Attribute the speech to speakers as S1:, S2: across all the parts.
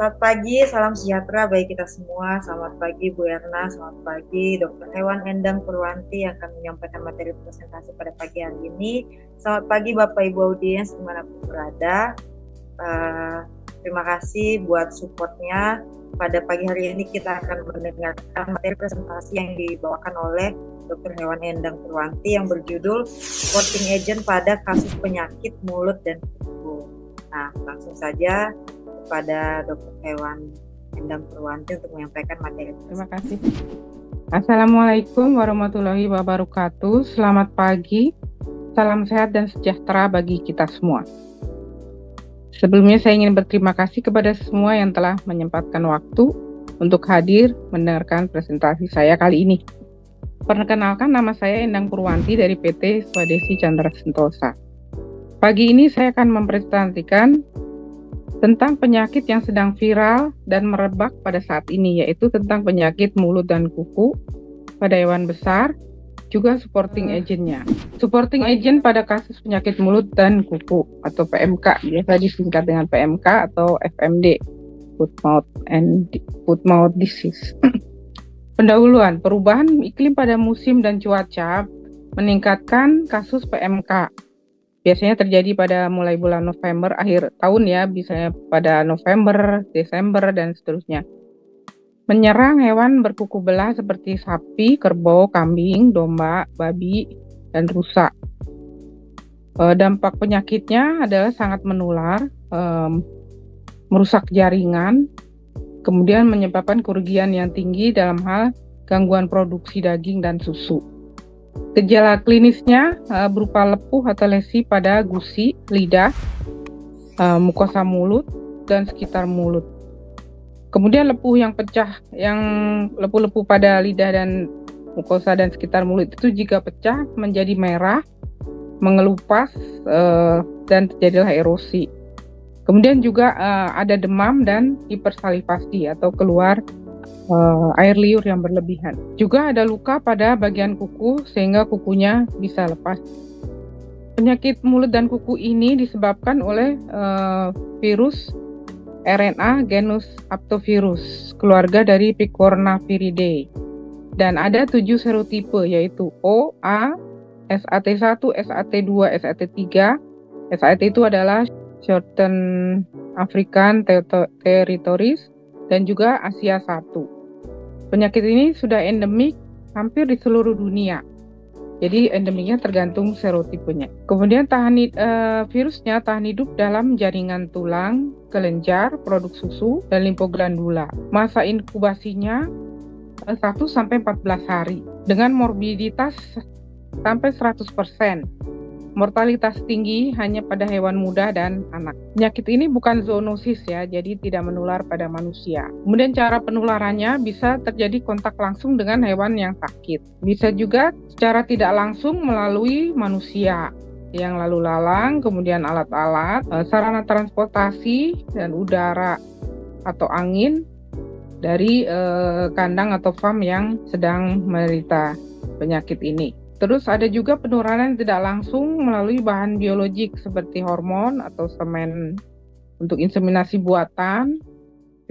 S1: Selamat pagi, salam sejahtera bagi kita semua. Selamat pagi Bu Erna, selamat pagi Dr. Hewan Endang Purwanti yang akan menyampaikan materi presentasi pada pagi hari ini. Selamat pagi Bapak Ibu audiens dimanapun berada. Terima kasih buat supportnya. Pada pagi hari ini kita akan mendengarkan materi presentasi yang dibawakan oleh Dr. Hewan Endang Purwanti yang berjudul Supporting Agent pada kasus penyakit mulut dan kuku. Nah, langsung saja kepada Dr. Hewan Endang Purwanti untuk menyampaikan materi.
S2: Terima kasih. Assalamualaikum warahmatullahi wabarakatuh. Selamat pagi, salam sehat dan sejahtera bagi kita semua. Sebelumnya saya ingin berterima kasih kepada semua yang telah menyempatkan waktu untuk hadir mendengarkan presentasi saya kali ini. Perkenalkan, nama saya Endang Purwanti dari PT Swadesi Chandra Sentosa. Pagi ini saya akan mempresentasikan tentang penyakit yang sedang viral dan merebak pada saat ini, yaitu tentang penyakit mulut dan kuku pada hewan besar, juga supporting agent-nya. Supporting agent pada kasus penyakit mulut dan kuku atau PMK, biasa disingkat dengan PMK atau FMD, foot mouth disease. Pendahuluan, perubahan iklim pada musim dan cuaca meningkatkan kasus PMK. Biasanya terjadi pada mulai bulan November, akhir tahun ya, biasanya pada November, Desember, dan seterusnya. Menyerang hewan berkuku belah seperti sapi, kerbau, kambing, domba, babi, dan rusa. Dampak penyakitnya adalah sangat menular, merusak jaringan, kemudian menyebabkan kerugian yang tinggi dalam hal gangguan produksi daging dan susu. Gejala klinisnya berupa lepuh atau lesi pada gusi, lidah, mukosa mulut, dan sekitar mulut. Kemudian lepuh yang pecah, yang lepuh-lepuh pada lidah dan mukosa dan sekitar mulut itu jika pecah menjadi merah, mengelupas, dan terjadilah erosi. Kemudian juga ada demam dan hipersalivasi atau keluar air liur yang berlebihan. Juga ada luka pada bagian kuku sehingga kukunya bisa lepas. Penyakit mulut dan kuku ini disebabkan oleh virus RNA genus Aptovirus, keluarga dari Picornaviridae. Dan ada 7 serotipe, yaitu O, A, SAT1, SAT2, SAT3. SAT itu adalah Shorten African Territories dan juga Asia 1. Penyakit ini sudah endemik hampir di seluruh dunia. Jadi endemiknya tergantung serotipenya. Kemudian virusnya tahan hidup dalam jaringan tulang, kelenjar, produk susu, dan limfoglandula. Masa inkubasinya 1-14 hari dengan morbiditas sampai 100%. Mortalitas tinggi hanya pada hewan muda dan anak. Penyakit ini bukan zoonosis ya, jadi tidak menular pada manusia. Kemudian cara penularannya bisa terjadi kontak langsung dengan hewan yang sakit. Bisa juga secara tidak langsung melalui manusia yang lalu lalang, kemudian alat-alat, sarana transportasi, dan udara atau angin dari kandang atau farm yang sedang menderita penyakit ini. Terus ada juga penularan tidak langsung melalui bahan biologik seperti hormon atau semen untuk inseminasi buatan.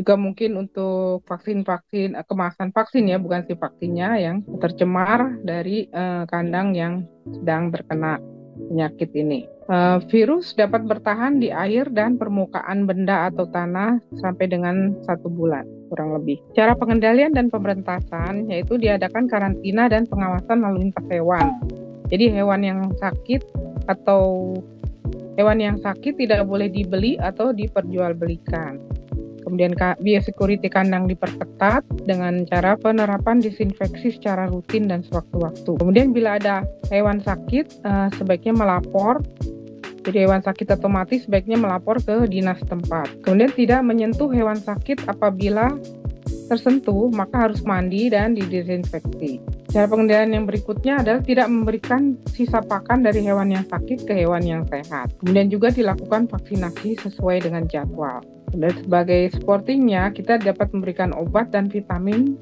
S2: Juga mungkin untuk vaksin-vaksin, kemasan vaksin ya, bukan si vaksinnya yang tercemar dari kandang yang sedang terkena penyakit ini. Virus dapat bertahan di air dan permukaan benda atau tanah sampai dengan 1 bulan kurang lebih. Cara pengendalian dan pemberantasan yaitu diadakan karantina dan pengawasan lalu lintas hewan. Jadi hewan yang sakit tidak boleh dibeli atau diperjualbelikan. Kemudian biosecurity kandang diperketat dengan cara penerapan disinfeksi secara rutin dan sewaktu-waktu. Kemudian bila ada hewan sakit sebaiknya melapor. Jadi hewan sakit otomatis sebaiknya melapor ke dinas tempat. Kemudian tidak menyentuh hewan sakit apabila tersentuh, maka harus mandi dan didesinfeksi. Cara pengendalian yang berikutnya adalah tidak memberikan sisa pakan dari hewan yang sakit ke hewan yang sehat. Kemudian juga dilakukan vaksinasi sesuai dengan jadwal. Dan sebagai supportingnya, kita dapat memberikan obat dan vitamin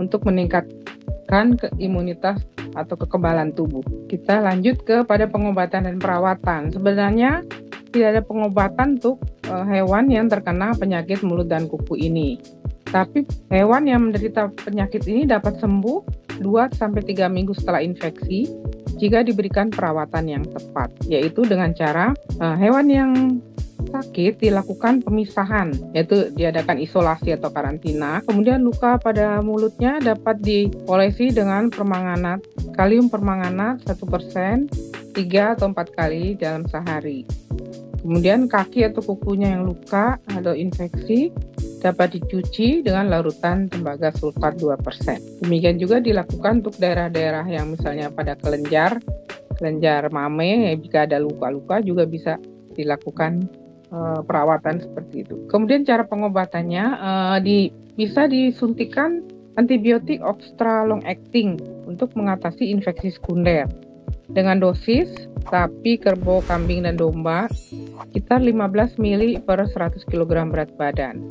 S2: untuk meningkatkan imunitas atau kekebalan tubuh. Kita lanjut kepada pengobatan dan perawatan. Sebenarnya tidak ada pengobatan untuk hewan yang terkena penyakit mulut dan kuku ini. Tapi hewan yang menderita penyakit ini dapat sembuh 2-3 minggu setelah infeksi jika diberikan perawatan yang tepat, yaitu dengan cara hewan yang sakit dilakukan pemisahan, yaitu diadakan isolasi atau karantina. Kemudian luka pada mulutnya dapat diolesi dengan permanganat, kalium permanganat 1%, 3 atau 4 kali dalam sehari. Kemudian kaki atau kukunya yang luka atau infeksi dapat dicuci dengan larutan tembaga sulfat 2%. Demikian juga dilakukan untuk daerah-daerah yang misalnya pada kelenjar mame, jika ada luka-luka juga bisa dilakukan perawatan seperti itu. Kemudian cara pengobatannya bisa disuntikan antibiotik extra long acting untuk mengatasi infeksi sekunder. Dengan dosis sapi, kerbau, kambing, dan domba sekitar 15 ml per 100 kg berat badan.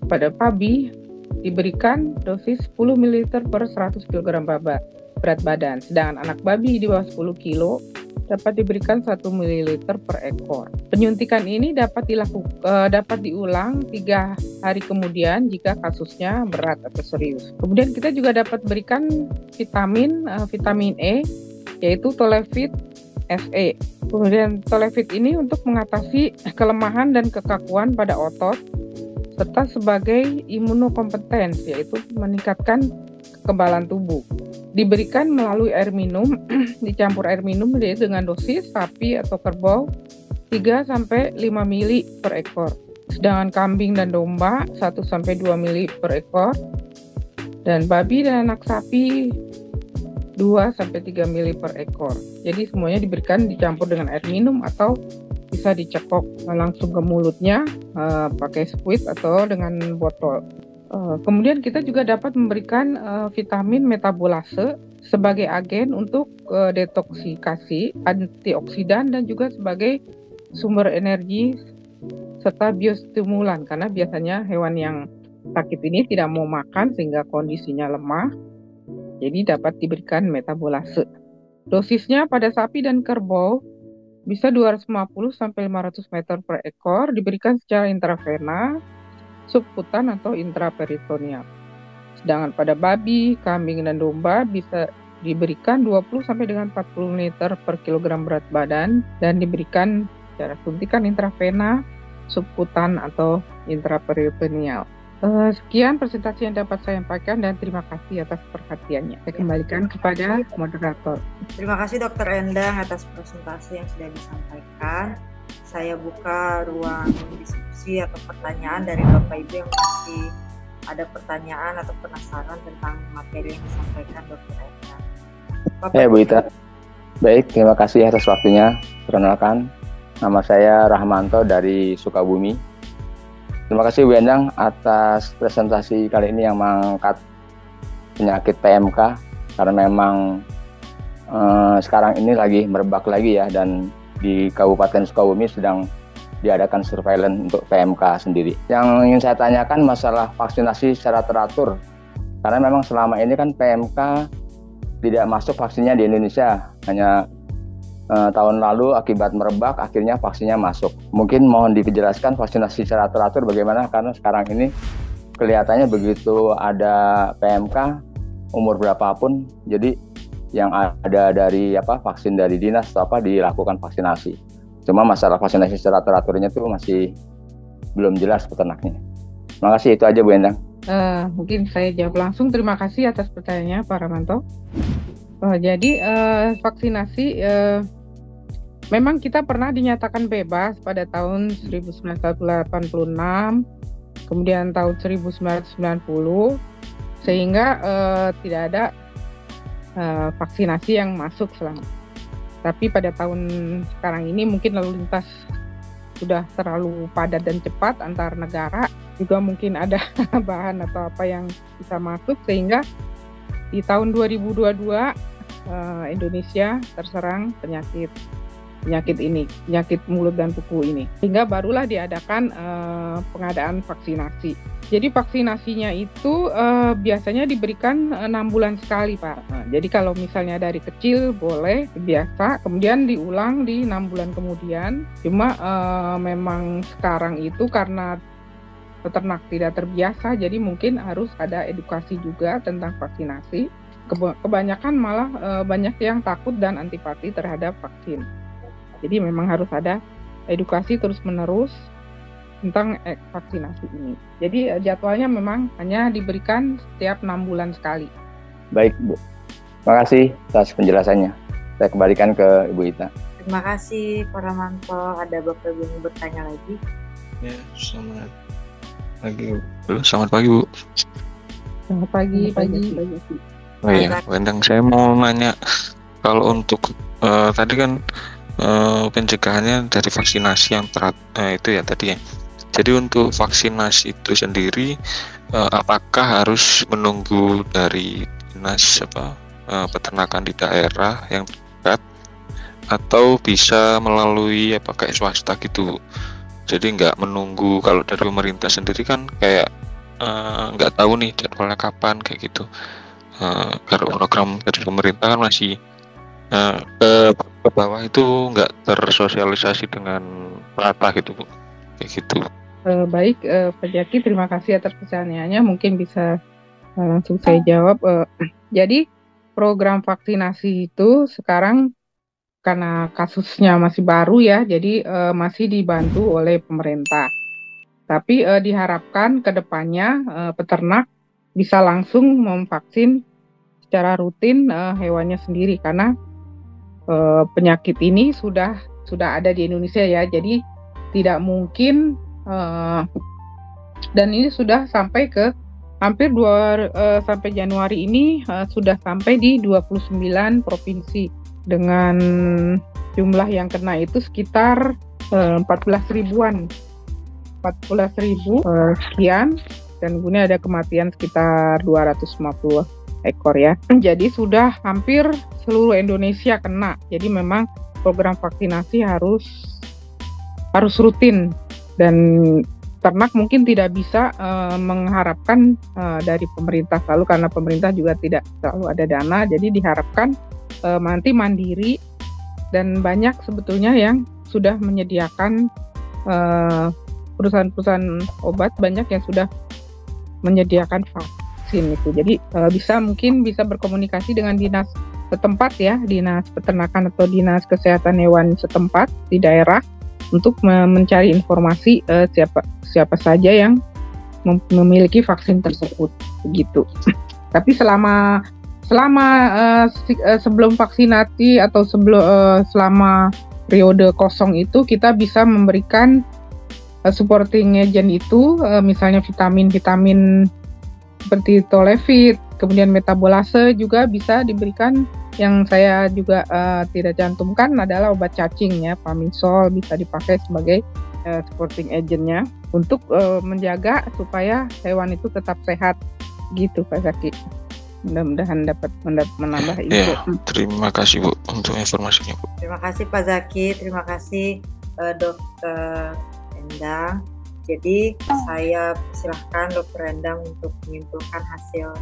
S2: Pada babi diberikan dosis 10 ml per 100 kg berat badan. Sedangkan anak babi di bawah 10 kg dapat diberikan 1 ml per ekor. Penyuntikan ini dapat diulang 3 hari kemudian jika kasusnya berat atau serius. Kemudian kita juga dapat berikan vitamin E, yaitu Tolefit Fe. Kemudian Tolefit ini untuk mengatasi kelemahan dan kekakuan pada otot serta sebagai imunokompetens, yaitu meningkatkan kekebalan tubuh. Diberikan melalui air minum, dicampur air minum dengan dosis sapi atau kerbau 3-5 ml per ekor. Sedangkan kambing dan domba 1-2 ml per ekor. Dan babi dan anak sapi 2-3 ml per ekor. Jadi semuanya diberikan dicampur dengan air minum atau bisa dicekok langsung ke mulutnya pakai squid atau dengan botol. Kemudian kita juga dapat memberikan vitamin metabolase sebagai agen untuk detoksikasi, antioksidan, dan juga sebagai sumber energi serta biostimulan, karena biasanya hewan yang sakit ini tidak mau makan sehingga kondisinya lemah. Jadi dapat diberikan metabolase. Dosisnya pada sapi dan kerbau bisa 250-500 meter per ekor, diberikan secara intravena, subkutan atau intraperitoneal. Sedangkan pada babi, kambing, dan domba bisa diberikan 20-40 liter per kilogram berat badan dan diberikan secara suntikan intravena, subkutan atau intraperitoneal. Sekian presentasi yang dapat saya sampaikan dan terima kasih atas perhatiannya. Saya kembalikan kepada moderator.
S1: Terima kasih Dr. Endang atas presentasi yang sudah disampaikan. Saya buka ruang diskusi atau pertanyaan dari Bapak Ibu yang masih ada pertanyaan atau penasaran tentang materi yang disampaikan Dr. Endang.
S3: Bu Ita. Baik, terima kasih atas waktunya. Perkenalkan, nama saya Rahmanto dari Sukabumi. Terima kasih Bu Endang atas presentasi kali ini yang mengangkat penyakit PMK, karena memang sekarang ini lagi merebak lagi ya, dan di Kabupaten Sukabumi sedang diadakan surveillance untuk PMK sendiri. Yang ingin saya tanyakan masalah vaksinasi secara teratur, karena memang selama ini kan PMK tidak masuk vaksinnya di Indonesia, hanya tahun lalu akibat merebak akhirnya vaksinnya masuk. Mungkin mohon dijelaskan vaksinasi secara teratur bagaimana, karena sekarang ini kelihatannya begitu ada PMK umur berapapun, jadi yang ada dari vaksin dari dinas atau dilakukan vaksinasi. Cuma masalah vaksinasi secara teraturnya itu masih belum jelas peternaknya. Terima kasih, itu aja Bu Endang.
S2: Mungkin saya jawab langsung. Terima kasih atas pertanyaannya Pak Ramanto. Jadi vaksinasi memang kita pernah dinyatakan bebas pada tahun 1986, kemudian tahun 1990, sehingga tidak ada vaksinasi yang masuk selama. Tapi pada tahun sekarang ini mungkin lalu lintas sudah terlalu padat dan cepat antar negara, juga mungkin ada bahan atau apa yang bisa masuk, sehingga di tahun 2022 Indonesia terserang penyakit ini, penyakit mulut dan kuku ini, sehingga barulah diadakan pengadaan vaksinasi. Jadi vaksinasinya itu biasanya diberikan 6 bulan sekali, Pak. Nah, jadi kalau misalnya dari kecil boleh biasa, kemudian diulang di 6 bulan kemudian. Cuma memang sekarang itu karena peternak tidak terbiasa, jadi mungkin harus ada edukasi juga tentang vaksinasi. Kebanyakan malah banyak yang takut dan antipati terhadap vaksin. Jadi memang harus ada edukasi terus-menerus tentang vaksinasi ini. Jadi jadwalnya memang hanya diberikan setiap 6 bulan sekali.
S3: Baik, Bu. Terima kasih atas penjelasannya. Saya kembalikan ke Ibu Ita.
S1: Terima kasih, Pak Ramanto. Ada Bapak Ibu yang bertanya lagi?
S4: Ya, selamat pagi, Bu. Selamat pagi, Bu.
S2: Selamat pagi.
S4: Oh iya, Wendang, saya mau nanya, kalau untuk tadi kan pencegahannya dari vaksinasi yang itu ya tadi ya. Jadi untuk vaksinasi itu sendiri, apakah harus menunggu dari dinas peternakan di daerah yang dekat, atau bisa melalui kayak swasta gitu? Jadi nggak menunggu. Kalau dari pemerintah sendiri kan kayak nggak tahu nih jadwalnya kapan kayak gitu. Kalau program dari pemerintah kan masih ke bawah itu nggak tersosialisasi dengan rata gitu, Bu. Kayak gitu.
S2: Baik, Pak Jaki, terima kasih atas pertanyaannya. Mungkin bisa langsung saya jawab. Jadi program vaksinasi itu sekarang karena kasusnya masih baru ya, jadi masih dibantu oleh pemerintah. Tapi diharapkan ke depannya peternak bisa langsung memvaksin secara rutin hewannya sendiri, karena penyakit ini sudah ada di Indonesia ya. Jadi tidak mungkin, dan ini sudah sampai ke hampir sampai Januari ini sudah sampai di 29 provinsi dengan jumlah yang kena itu sekitar 14 ribuan, 14.000 sekian, dan kemudian ada kematian sekitar 250 ekor ya. Jadi sudah hampir seluruh Indonesia kena. Jadi memang program vaksinasi harus rutin, dan ternak mungkin tidak bisa mengharapkan dari pemerintah selalu, karena pemerintah juga tidak selalu ada dana. Jadi diharapkan nanti mandiri, dan banyak sebetulnya yang sudah menyediakan perusahaan-perusahaan obat banyak yang sudah menyediakan vaksin itu. Jadi mungkin bisa berkomunikasi dengan dinas setempat ya, dinas peternakan atau dinas kesehatan hewan setempat di daerah untuk mencari informasi siapa saja yang memiliki vaksin tersebut begitu. Tapi selama sebelum vaksinasi atau selama periode kosong itu kita bisa memberikan supporting agent itu, misalnya vitamin seperti Tolefit, kemudian metabolase juga bisa diberikan. Yang saya juga tidak cantumkan adalah obat cacing ya, Pamisol bisa dipakai sebagai supporting agentnya untuk menjaga supaya hewan itu tetap sehat gitu, Pak Zaki. Mudah-mudahan dapat menambah info.
S4: Ya, terima kasih Bu untuk informasinya, Bu.
S1: Terima kasih Pak Zaki, terima kasih Dokter Endang. Jadi saya silahkan Dokter Endang untuk menyimpulkan hasil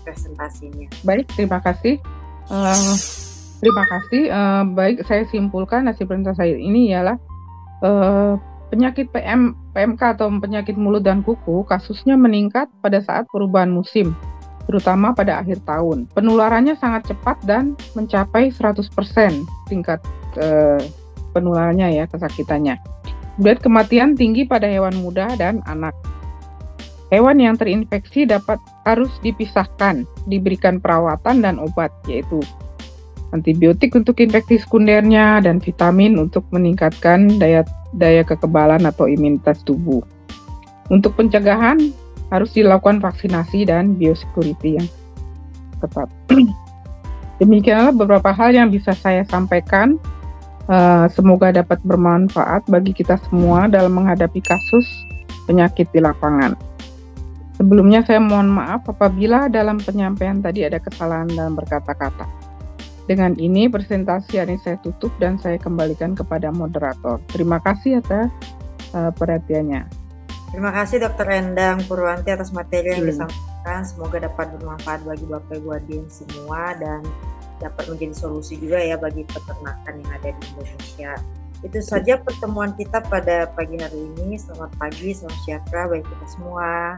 S1: presentasinya.
S2: Baik, terima kasih. Baik, saya simpulkan hasil presentasi saya ini ialah penyakit PMK atau penyakit mulut dan kuku kasusnya meningkat pada saat perubahan musim, terutama pada akhir tahun. Penularannya sangat cepat dan mencapai 100% tingkat penularannya ya, kesakitannya. Kemudian kematian tinggi pada hewan muda dan anak. Hewan yang terinfeksi harus dipisahkan, diberikan perawatan dan obat, yaitu antibiotik untuk infeksi sekundernya dan vitamin untuk meningkatkan daya kekebalan atau imunitas tubuh. Untuk pencegahan harus dilakukan vaksinasi dan biosecurity yang ketat. Demikianlah beberapa hal yang bisa saya sampaikan. Semoga dapat bermanfaat bagi kita semua dalam menghadapi kasus penyakit di lapangan. Sebelumnya saya mohon maaf apabila dalam penyampaian tadi ada kesalahan dalam berkata-kata. Dengan ini presentasi hari ini saya tutup dan saya kembalikan kepada moderator. Terima kasih atas perhatiannya.
S1: Terima kasih Dr. Endang Purwanti atas materi yang disampaikan. Semoga dapat bermanfaat bagi Bapak Ibu audiens semua dan dapat menjadi solusi juga ya bagi peternakan yang ada di Indonesia. Itu saja pertemuan kita pada pagi hari ini. Selamat pagi, salam sejahtera bagi kita semua.